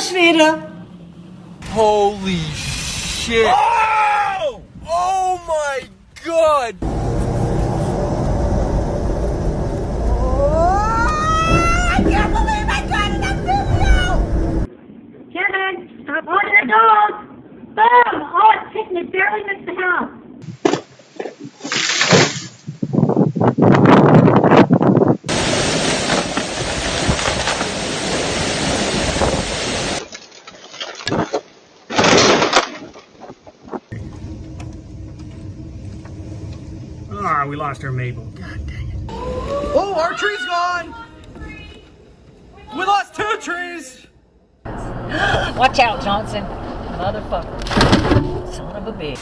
Schwede. Holy shit. Oh! Oh my god! I can't believe I got it on video! Kevin, stop holding the dogs! Boom! Oh, it's hitting it, barely missed the house. Ah, we lost our Mabel. God dang it. Oh, our tree's gone! We lost 2 trees! Watch out, Johnson. Motherfucker. Son of a bitch.